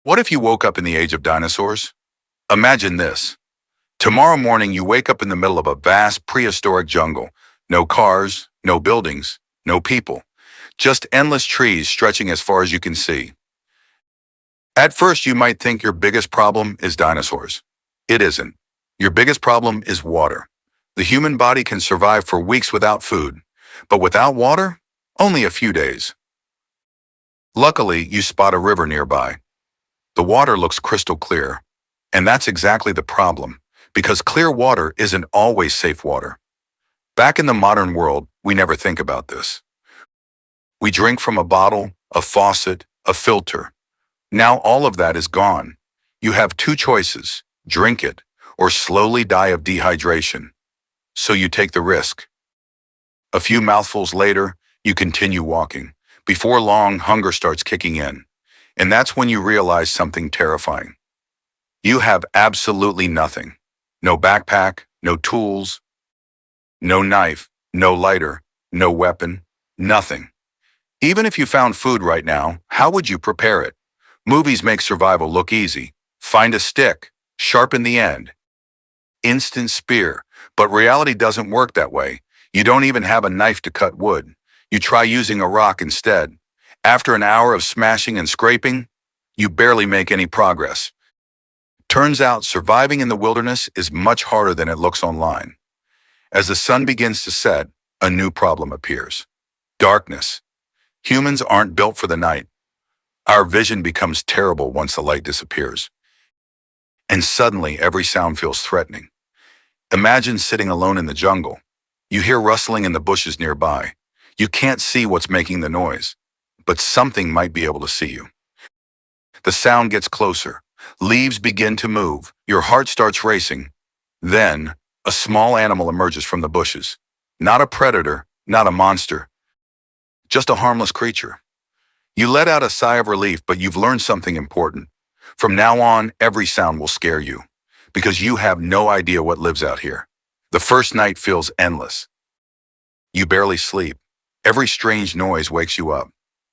What if you woke up in the age of dinosaurs? Imagine this. Tomorrow morning, you wake up in the middle of a vast prehistoric jungle. No cars, no buildings, no people. Just endless trees stretching as far as you can see. At first, you might think your biggest problem is dinosaurs. It isn't. Your biggest problem is water. The human body can survive for weeks without food, but without water, only a few days. Luckily, you spot a river nearby. The water looks crystal clear. And that's exactly the problem, because clear water isn't always safe water. Back in the modern world, we never think about this. We drink from a bottle, a faucet, a filter. Now all of that is gone. You have two choices: drink it, or slowly die of dehydration. So you take the risk. A few mouthfuls later, you continue walking. Before long, hunger starts kicking in. And that's when you realize something terrifying. You have absolutely nothing. No backpack, no tools, no knife, no lighter, no weapon, nothing. Even if you found food right now, how would you prepare it? Movies make survival look easy. Find a stick, sharpen the end, instant spear. But reality doesn't work that way. You don't even have a knife to cut wood. You try using a rock instead. After an hour of smashing and scraping, you barely make any progress. Turns out surviving in the wilderness is much harder than it looks online. As the sun begins to set, a new problem appears. Darkness. Humans aren't built for the night. Our vision becomes terrible once the light disappears. And suddenly every sound feels threatening. Imagine sitting alone in the jungle. You hear rustling in the bushes nearby. You can't see what's making the noise, but something might be able to see you. The sound gets closer. Leaves begin to move. Your heart starts racing. Then, a small animal emerges from the bushes. Not a predator, not a monster, just a harmless creature. You let out a sigh of relief, but you've learned something important. From now on, every sound will scare you, because you have no idea what lives out here. The first night feels endless. You barely sleep. Every strange noise wakes you up.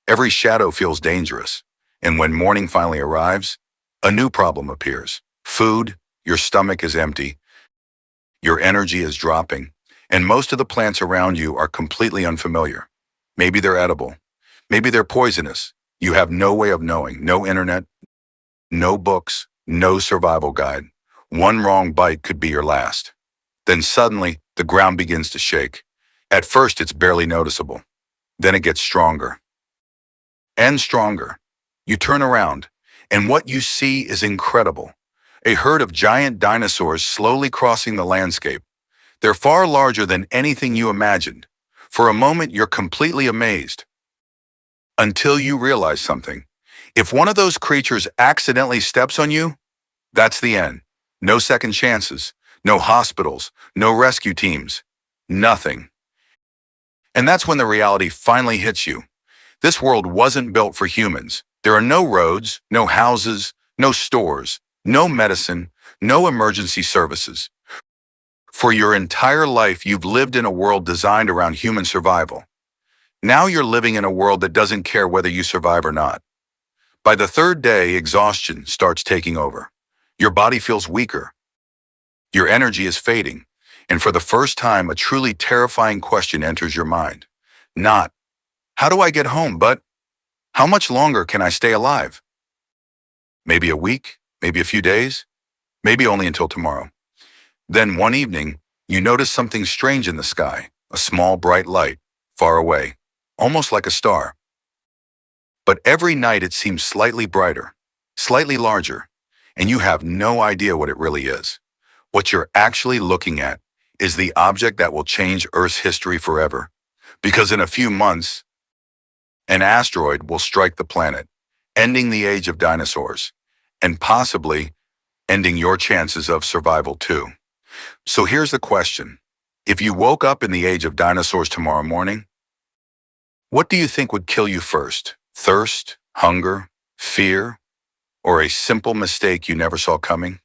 Every shadow feels dangerous. And when morning finally arrives, a new problem appears. Food, your stomach is empty, your energy is dropping, and most of the plants around you are completely unfamiliar. Maybe they're edible. Maybe they're poisonous. You have no way of knowing. No internet, no books, no survival guide. One wrong bite could be your last. Then suddenly, the ground begins to shake. At first, it's barely noticeable. Then it gets stronger and stronger. You turn around, and what you see is incredible. A herd of giant dinosaurs slowly crossing the landscape. They're far larger than anything you imagined. For a moment, you're completely amazed. Until you realize something. If one of those creatures accidentally steps on you, that's the end. No second chances, no hospitals, no rescue teams, nothing. And that's when the reality finally hits you. This world wasn't built for humans. There are no roads, no houses, no stores, no medicine, no emergency services. For your entire life, you've lived in a world designed around human survival. Now you're living in a world that doesn't care whether you survive or not. By the third day, exhaustion starts taking over. Your body feels weaker. Your energy is fading. And for the first time, a truly terrifying question enters your mind. Not, how do I get home, but how much longer can I stay alive? Maybe a week, maybe a few days, maybe only until tomorrow. Then one evening, you notice something strange in the sky, a small bright light, far away, almost like a star. But every night it seems slightly brighter, slightly larger, and you have no idea what it really is. What you're actually looking at is the object that will change Earth's history forever. Because in a few months, an asteroid will strike the planet, ending the age of dinosaurs, and possibly ending your chances of survival too. So here's the question. If you woke up in the age of dinosaurs tomorrow morning, what do you think would kill you first? Thirst, hunger, fear, or a simple mistake you never saw coming?